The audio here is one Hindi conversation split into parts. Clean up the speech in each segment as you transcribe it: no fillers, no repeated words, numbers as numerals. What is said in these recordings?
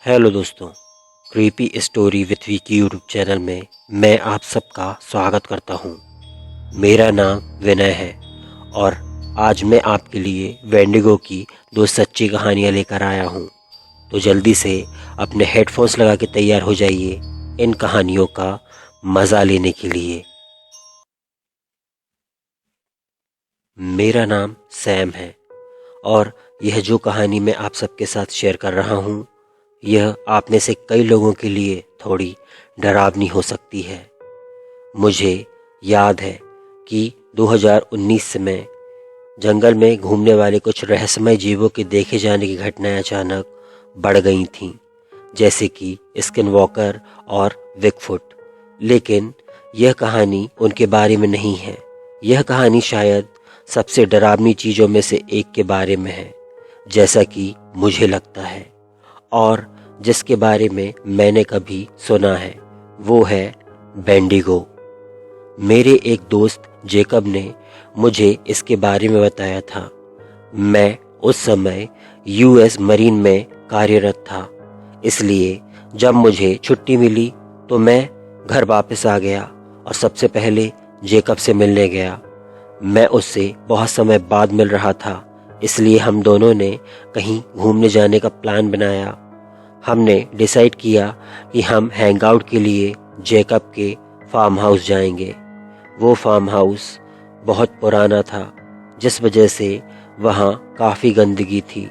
हेलो दोस्तों, creepy story with Vicky YouTube channel में मैं आप सबका स्वागत करता हूं। मेरा नाम विनय है और आज मैं आपके लिए वेंडिगो की दो सच्ची कहानियां लेकर आया हूं। तो जल्दी से अपने हेडफोन्स लगा के तैयार हो जाइए इन कहानियों का मज़ा लेने के लिए। मेरा नाम सैम है और यह जो कहानी मैं आप सबके साथ शेयर कर रहा हूँ, यह आप में से कई लोगों के लिए थोड़ी डरावनी हो सकती है। मुझे याद है कि 2019 में जंगल में घूमने वाले कुछ रहस्यमय जीवों के देखे जाने की घटनाएं अचानक बढ़ गई थीं, जैसे कि स्किनवॉकर और बिगफुट। लेकिन यह कहानी उनके बारे में नहीं है। यह कहानी शायद सबसे डरावनी चीज़ों में से एक के बारे में है, जैसा कि मुझे लगता है, और जिसके बारे में मैंने कभी सुना है, वो है वेंडिगो। मेरे एक दोस्त जेकब ने मुझे इसके बारे में बताया था। मैं उस समय यूएस मरीन में कार्यरत था, इसलिए जब मुझे छुट्टी मिली तो मैं घर वापस आ गया और सबसे पहले जेकब से मिलने गया। मैं उससे बहुत समय बाद मिल रहा था, इसलिए हम दोनों ने कहीं घूमने जाने का प्लान बनाया। हमने डिसाइड किया कि हम हैंग आउट के लिए जेकब के फार्म हाउस जाएंगे। वो फार्म हाउस बहुत पुराना था, जिस वजह से वहाँ काफ़ी गंदगी थी।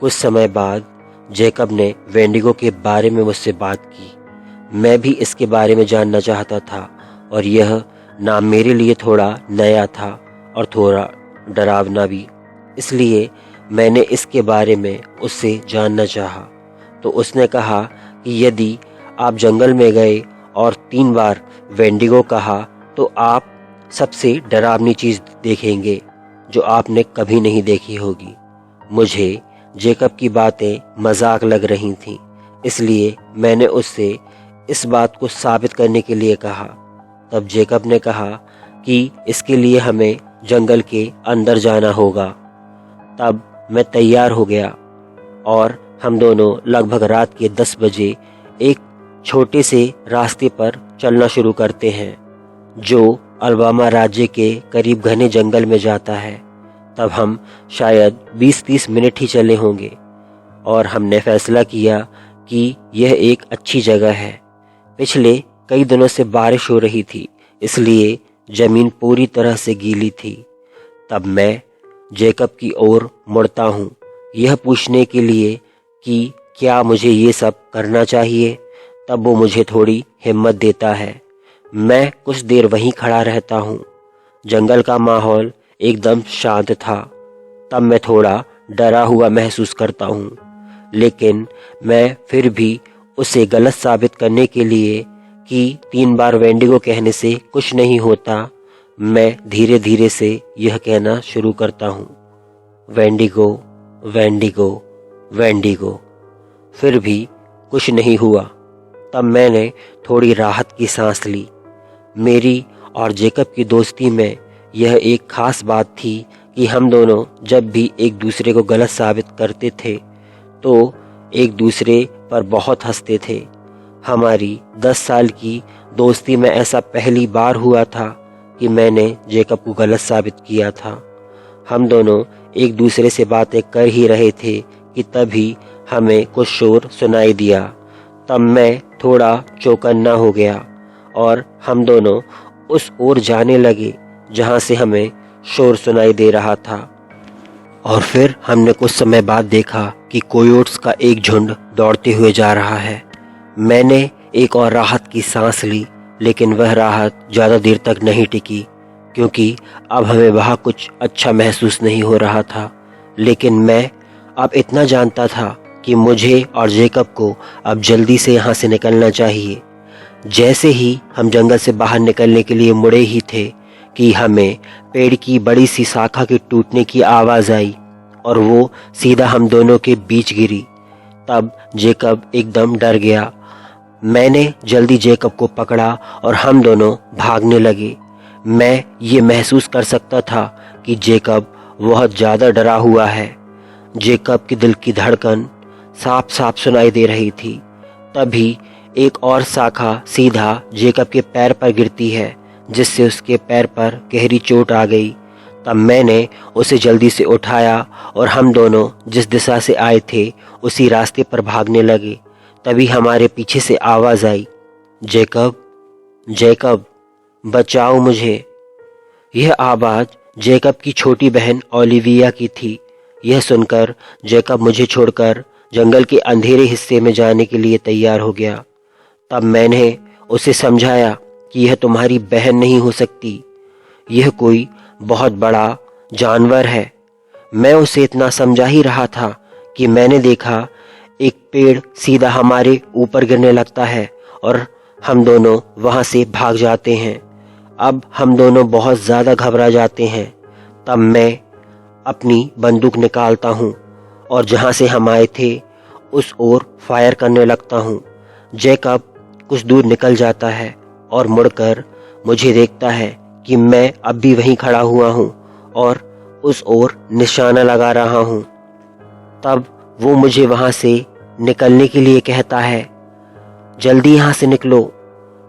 कुछ समय बाद जेकब ने वेंडिगो के बारे में मुझसे बात की। मैं भी इसके बारे में जानना चाहता था और यह नाम मेरे लिए थोड़ा नया था और थोड़ा डरावना भी, इसलिए मैंने इसके बारे में उससे जानना चाहा। तो उसने कहा कि यदि आप जंगल में गए और 3 बार वेंडिगो कहा तो आप सबसे डरावनी चीज़ देखेंगे जो आपने कभी नहीं देखी होगी। मुझे जेकब की बातें मजाक लग रही थीं, इसलिए मैंने उससे इस बात को साबित करने के लिए कहा। तब जेकब ने कहा कि इसके लिए हमें जंगल के अंदर जाना होगा। तब मैं तैयार हो गया और हम दोनों लगभग रात के 10 बजे एक छोटे से रास्ते पर चलना शुरू करते हैं, जो अलबामा राज्य के करीब घने जंगल में जाता है। तब हम शायद 20-30 मिनट ही चले होंगे और हमने फैसला किया कि यह एक अच्छी जगह है। पिछले कई दिनों से बारिश हो रही थी, इसलिए ज़मीन पूरी तरह से गीली थी। तब मैं जेकब की ओर मुड़ता हूँ, यह पूछने के लिए कि क्या मुझे ये सब करना चाहिए। तब वो मुझे थोड़ी हिम्मत देता है। मैं कुछ देर वहीं खड़ा रहता हूँ। जंगल का माहौल एकदम शांत था। तब मैं थोड़ा डरा हुआ महसूस करता हूँ, लेकिन मैं फिर भी उसे गलत साबित करने के लिए कि 3 बार वेंडिगो कहने से कुछ नहीं होता, मैं धीरे धीरे से यह कहना शुरू करता हूँ, वेंडिगो, वेंडिगो, वेंडिगो। फिर भी कुछ नहीं हुआ। तब मैंने थोड़ी राहत की सांस ली। मेरी और जेकब की दोस्ती में यह एक ख़ास बात थी कि हम दोनों जब भी एक दूसरे को गलत साबित करते थे तो एक दूसरे पर बहुत हंसते थे। हमारी 10 साल की दोस्ती में ऐसा पहली बार हुआ था कि मैंने जेकब को गलत साबित किया था। हम दोनों एक दूसरे से बातें कर ही रहे थे कि तभी हमें कुछ शोर सुनाई दिया। तब मैं थोड़ा चौकन्ना हो गया और हम दोनों उस ओर जाने लगे जहाँ से हमें शोर सुनाई दे रहा था। और फिर हमने कुछ समय बाद देखा कि कोयोट्स का एक झुंड दौड़ते हुए जा रहा है। मैंने एक और राहत की सांस ली, लेकिन वह राहत ज़्यादा देर तक नहीं टिकी, क्योंकि अब हमें वहाँ कुछ अच्छा महसूस नहीं हो रहा था। लेकिन मैं अब इतना जानता था कि मुझे और जेकब को अब जल्दी से यहाँ से निकलना चाहिए। जैसे ही हम जंगल से बाहर निकलने के लिए मुड़े ही थे कि हमें पेड़ की बड़ी सी शाखा के टूटने की आवाज़ आई और वो सीधा हम दोनों के बीच गिरी। तब जेकब एकदम डर गया। मैंने जल्दी जेकब को पकड़ा और हम दोनों भागने लगे। मैं ये महसूस कर सकता था कि जेकब बहुत ज़्यादा डरा हुआ है। जेकब के दिल की धड़कन साफ साफ सुनाई दे रही थी। तभी एक और शाखा सीधा जेकब के पैर पर गिरती है, जिससे उसके पैर पर गहरी चोट आ गई। तब मैंने उसे जल्दी से उठाया और हम दोनों जिस दिशा से आए थे उसी रास्ते पर भागने लगे। तभी हमारे पीछे से आवाज़ आई, जेकब, जेकब, बचाओ मुझे। यह आवाज़ जेकब की छोटी बहन ओलिविया की थी। यह सुनकर जेकब मुझे छोड़कर जंगल के अंधेरे हिस्से में जाने के लिए तैयार हो गया। तब मैंने उसे समझाया कि यह तुम्हारी बहन नहीं हो सकती, यह कोई बहुत बड़ा जानवर है। मैं उसे इतना समझा ही रहा था कि मैंने देखा एक पेड़ सीधा हमारे ऊपर गिरने लगता है और हम दोनों वहाँ से भाग जाते हैं। अब हम दोनों बहुत ज़्यादा घबरा जाते हैं। तब मैं अपनी बंदूक निकालता हूँ और जहाँ से हम आए थे उस ओर फायर करने लगता हूँ। जेकब कुछ दूर निकल जाता है और मुड़कर मुझे देखता है कि मैं अब भी वहीं खड़ा हुआ हूँ और उस ओर निशाना लगा रहा हूँ। तब वो मुझे वहाँ से निकलने के लिए कहता है, जल्दी यहाँ से निकलो।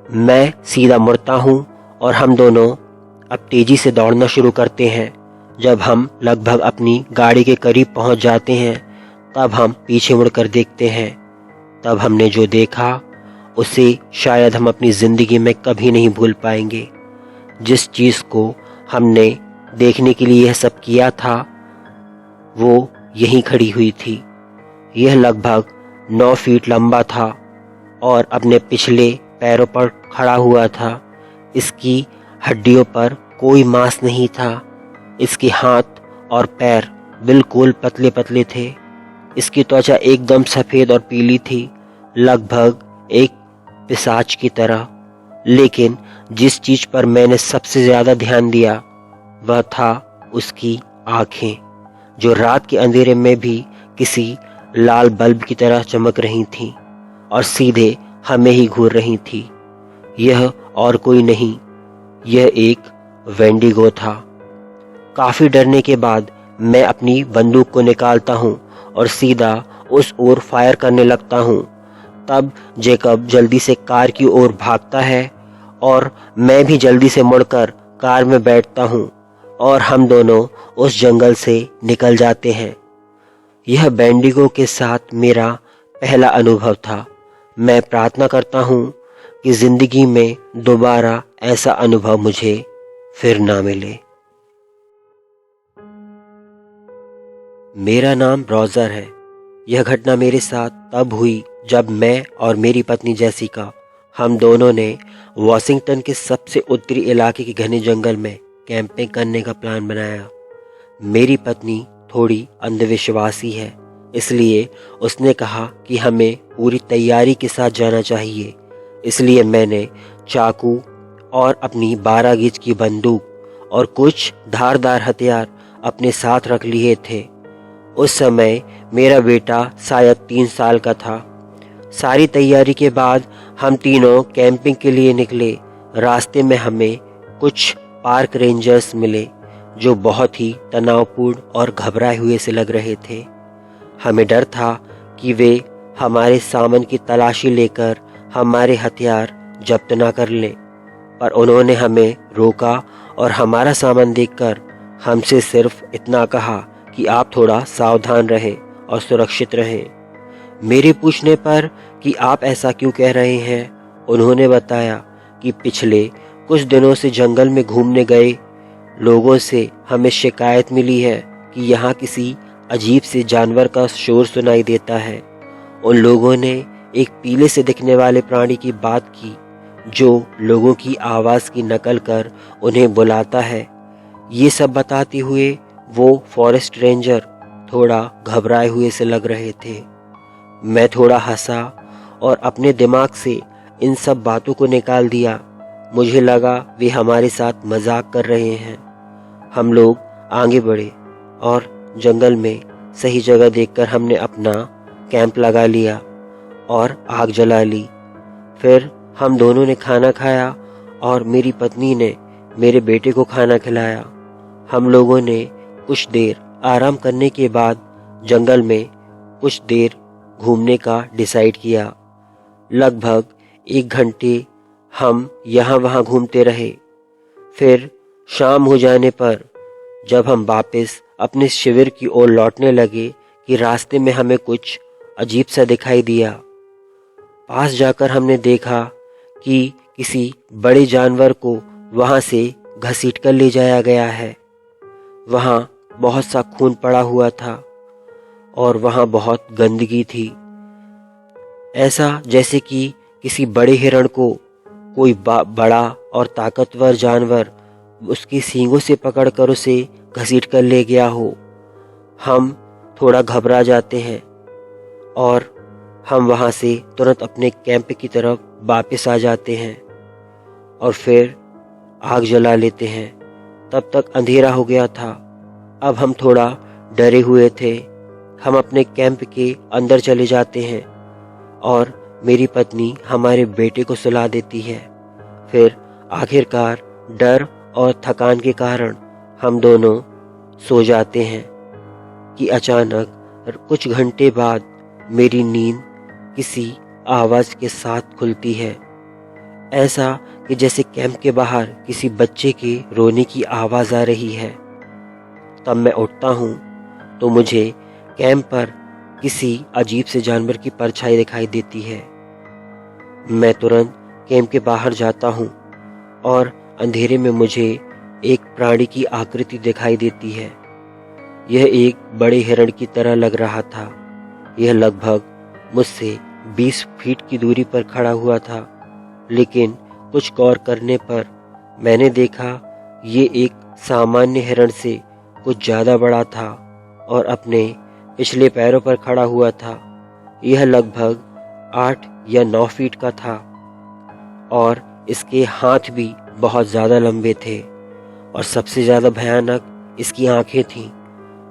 मैं सीधा मुड़ता हूँ और हम दोनों अब तेजी से दौड़ना शुरू करते हैं। जब हम लगभग अपनी गाड़ी के करीब पहुँच जाते हैं तब हम पीछे मुड़कर देखते हैं। तब हमने जो देखा उसे शायद हम अपनी ज़िंदगी में कभी नहीं भूल पाएंगे। जिस चीज़ को हमने देखने के लिए यह सब किया था वो यहीं खड़ी हुई थी। यह लगभग 9 फीट लंबा था और अपने पिछले पैरों पर खड़ा हुआ था। इसकी हड्डियों पर कोई मांस नहीं था। इसके हाथ और पैर बिल्कुल पतले पतले थे। इसकी त्वचा एकदम सफ़ेद और पीली थी, लगभग एक पिशाच की तरह। लेकिन जिस चीज़ पर मैंने सबसे ज़्यादा ध्यान दिया वह था उसकी आँखें, जो रात के अंधेरे में भी किसी लाल बल्ब की तरह चमक रही थीं और सीधे हमें ही घूर रही थी। यह और कोई नहीं, यह एक वेंडिगो था। काफ़ी डरने के बाद मैं अपनी बंदूक को निकालता हूँ और सीधा उस ओर फायर करने लगता हूँ। तब जेकब जल्दी से कार की ओर भागता है और मैं भी जल्दी से मुड़कर कार में बैठता हूँ और हम दोनों उस जंगल से निकल जाते हैं। यह वेंडिगो के साथ मेरा पहला अनुभव था। मैं प्रार्थना करता हूँ कि ज़िंदगी में दोबारा ऐसा अनुभव मुझे फिर ना मिले। मेरा नाम रोजर है। यह घटना मेरे साथ तब हुई जब मैं और मेरी पत्नी जेसिका, हम दोनों ने वाशिंगटन के सबसे उत्तरी इलाके के घने जंगल में कैंपिंग करने का प्लान बनाया। मेरी पत्नी थोड़ी अंधविश्वासी है, इसलिए उसने कहा कि हमें पूरी तैयारी के साथ जाना चाहिए। इसलिए मैंने चाकू और अपनी 12 गेज की बंदूक और कुछ धारदार हथियार अपने साथ रख लिए थे। उस समय मेरा बेटा शायद 3 साल का था। सारी तैयारी के बाद हम तीनों कैंपिंग के लिए निकले। रास्ते में हमें कुछ पार्क रेंजर्स मिले जो बहुत ही तनावपूर्ण और घबराए हुए से लग रहे थे। हमें डर था कि वे हमारे सामान की तलाशी लेकर हमारे हथियार जब्त ना कर लें, पर उन्होंने हमें रोका और हमारा सामान देखकर हमसे सिर्फ इतना कहा कि आप थोड़ा सावधान रहें और सुरक्षित रहें। मेरे पूछने पर कि आप ऐसा क्यों कह रहे हैं, उन्होंने बताया कि पिछले कुछ दिनों से जंगल में घूमने गए लोगों से हमें शिकायत मिली है कि यहाँ किसी अजीब से जानवर का शोर सुनाई देता है। उन लोगों ने एक पीले से दिखने वाले प्राणी की बात की जो लोगों की आवाज़ की नकल कर उन्हें बुलाता है। ये सब बताते हुए वो फॉरेस्ट रेंजर थोड़ा घबराए हुए से लग रहे थे। मैं थोड़ा हंसा और अपने दिमाग से इन सब बातों को निकाल दिया। मुझे लगा वे हमारे साथ मजाक कर रहे हैं। हम लोग आगे बढ़े और जंगल में सही जगह देखकर हमने अपना कैंप लगा लिया और आग जला ली। फिर हम दोनों ने खाना खाया और मेरी पत्नी ने मेरे बेटे को खाना खिलाया। हम लोगों ने कुछ देर आराम करने के बाद जंगल में कुछ देर घूमने का डिसाइड किया। लगभग 1 घंटे हम यहाँ वहाँ घूमते रहे। फिर शाम हो जाने पर जब हम वापस अपने शिविर की ओर लौटने लगे कि रास्ते में हमें कुछ अजीब सा दिखाई दिया। पास जाकर हमने देखा कि किसी बड़े जानवर को वहाँ से घसीट कर ले जाया गया है। वहाँ बहुत सा खून पड़ा हुआ था और वहाँ बहुत गंदगी थी। ऐसा जैसे कि किसी बड़े हिरण को कोई बड़ा और ताकतवर जानवर उसकी सींगों से पकड़कर उसे घसीट कर ले गया हो। हम थोड़ा घबरा जाते हैं और हम वहाँ से तुरंत अपने कैंप की तरफ वापस आ जाते हैं और फिर आग जला लेते हैं। तब तक अंधेरा हो गया था। अब हम थोड़ा डरे हुए थे। हम अपने कैंप के अंदर चले जाते हैं और मेरी पत्नी हमारे बेटे को सुला देती है। फिर आखिरकार डर और थकान के कारण हम दोनों सो जाते हैं कि अचानक कुछ घंटे बाद मेरी नींद किसी आवाज़ के साथ खुलती है। ऐसा कि जैसे कैंप के बाहर किसी बच्चे के रोने की आवाज़ आ रही है। तब मैं उठता हूँ तो मुझे कैंप पर किसी अजीब से जानवर की परछाई दिखाई देती है। मैं तुरंत कैंप के बाहर जाता हूँ और अंधेरे में मुझे एक प्राणी की आकृति दिखाई देती है। यह एक बड़े हिरण की तरह लग रहा था। यह लगभग मुझसे 20 फीट की दूरी पर खड़ा हुआ था, लेकिन कुछ गौर करने पर मैंने देखा ये एक सामान्य हिरण से कुछ ज़्यादा बड़ा था और अपने पिछले पैरों पर खड़ा हुआ था। यह लगभग 8 या 9 फीट का था और इसके हाथ भी बहुत ज़्यादा लंबे थे और सबसे ज़्यादा भयानक इसकी आंखें थीं,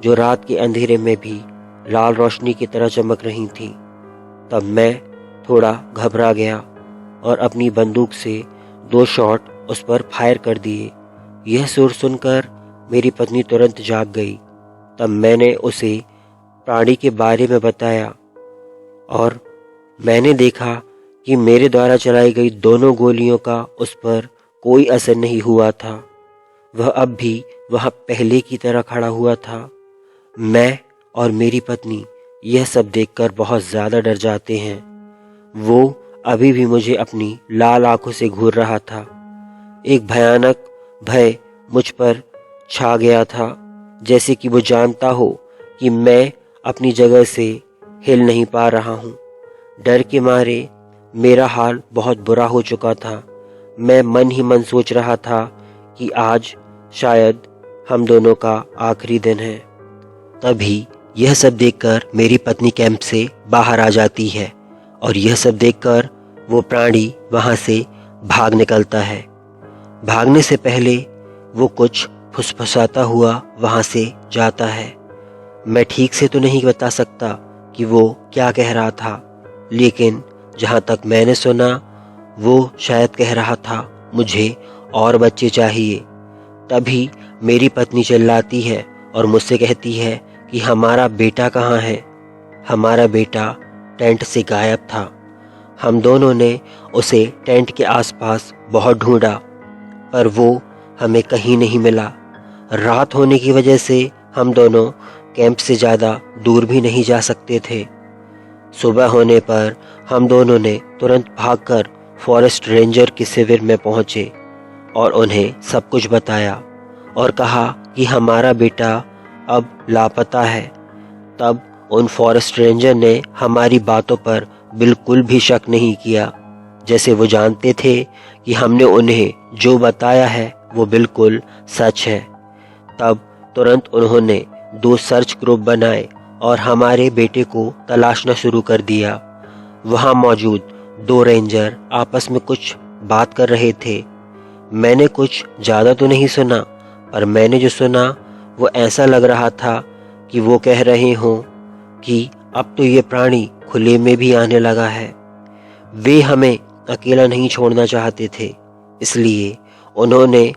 जो रात के अंधेरे में भी लाल रोशनी की तरह चमक रही थीं। तब मैं थोड़ा घबरा गया और अपनी बंदूक से 2 शॉट उस पर फायर कर दिए। यह सुर सुनकर मेरी पत्नी तुरंत जाग गई। तब मैंने उसे प्राणी के बारे में बताया और मैंने देखा कि मेरे द्वारा चलाई गई दोनों गोलियों का उस पर कोई असर नहीं हुआ था। वह अब भी वहाँ पहले की तरह खड़ा हुआ था। मैं और मेरी पत्नी यह सब देखकर बहुत ज़्यादा डर जाते हैं। वो अभी भी मुझे अपनी लाल आंखों से घूर रहा था। एक भयानक भय मुझ पर छा गया था, जैसे कि वो जानता हो कि मैं अपनी जगह से हिल नहीं पा रहा हूँ। डर के मारे मेरा हाल बहुत बुरा हो चुका था। मैं मन ही मन सोच रहा था कि आज शायद हम दोनों का आखिरी दिन है। तभी यह सब देखकर मेरी पत्नी कैंप से बाहर आ जाती है और यह सब देखकर वो प्राणी वहाँ से भाग निकलता है। भागने से पहले वो कुछ फुसफुसाता हुआ वहाँ से जाता है। मैं ठीक से तो नहीं बता सकता कि वो क्या कह रहा था, लेकिन जहाँ तक मैंने सुना वो शायद कह रहा था मुझे और बच्चे चाहिए। तभी मेरी पत्नी चिल्लाती है और मुझसे कहती है कि हमारा बेटा कहाँ है। हमारा बेटा टेंट से गायब था। हम दोनों ने उसे टेंट के आसपास बहुत ढूंढा, पर वो हमें कहीं नहीं मिला। रात होने की वजह से हम दोनों कैंप से ज़्यादा दूर भी नहीं जा सकते थे। सुबह होने पर हम दोनों ने तुरंत भागकर फॉरेस्ट रेंजर के शिविर में पहुंचे और उन्हें सब कुछ बताया और कहा कि हमारा बेटा अब लापता है। तब उन फॉरेस्ट रेंजर ने हमारी बातों पर बिल्कुल भी शक नहीं किया, जैसे वो जानते थे कि हमने उन्हें जो बताया है वो बिल्कुल सच है। तब तुरंत उन्होंने 2 सर्च ग्रुप बनाए और हमारे बेटे को तलाशना शुरू कर दिया। वहाँ मौजूद 2 रेंजर आपस में कुछ बात कर रहे थे। मैंने कुछ ज़्यादा तो नहीं सुना, पर मैंने जो सुना वो ऐसा लग रहा था कि वो कह रहे हों कि अब तो ये प्राणी खुले में भी आने लगा है। वे हमें अकेला नहीं छोड़ना चाहते थे, इसलिए उन्होंने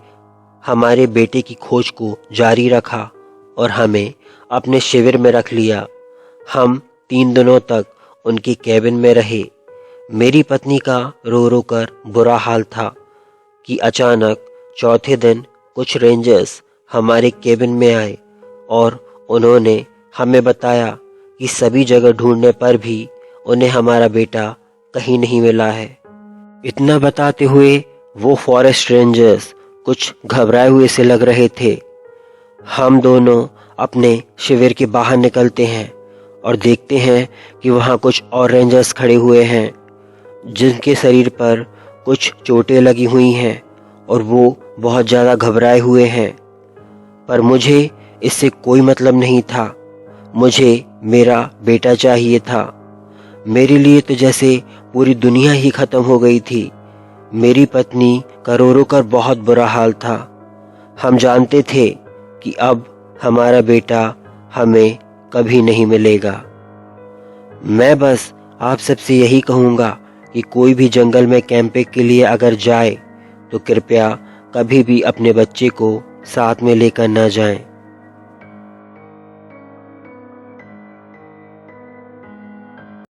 हमारे बेटे की खोज को जारी रखा और हमें अपने शिविर में रख लिया। हम 3 दिनों तक उनकी कैबिन में रहे। मेरी पत्नी का रो रो कर बुरा हाल था कि अचानक चौथे दिन कुछ रेंजर्स हमारे कैबिन में आए और उन्होंने हमें बताया कि सभी जगह ढूंढने पर भी उन्हें हमारा बेटा कहीं नहीं मिला है। इतना बताते हुए वो फॉरेस्ट रेंजर्स कुछ घबराए हुए से लग रहे थे। हम दोनों अपने शिविर के बाहर निकलते हैं और देखते हैं कि वहाँ कुछ और रेंजर्स खड़े हुए हैं जिनके शरीर पर कुछ चोटें लगी हुई हैं और वो बहुत ज़्यादा घबराए हुए हैं। पर मुझे इससे कोई मतलब नहीं था। मुझे मेरा बेटा चाहिए था। मेरे लिए तो जैसे पूरी दुनिया ही ख़त्म हो गई थी। मेरी पत्नी का रो रो कर बहुत बुरा हाल था। हम जानते थे कि अब हमारा बेटा हमें कभी नहीं मिलेगा। मैं बस आप सबसे यही कहूँगा कि कोई भी जंगल में कैंपिंग के लिए अगर जाए तो कृपया कभी भी अपने बच्चे को साथ में लेकर न जाएं।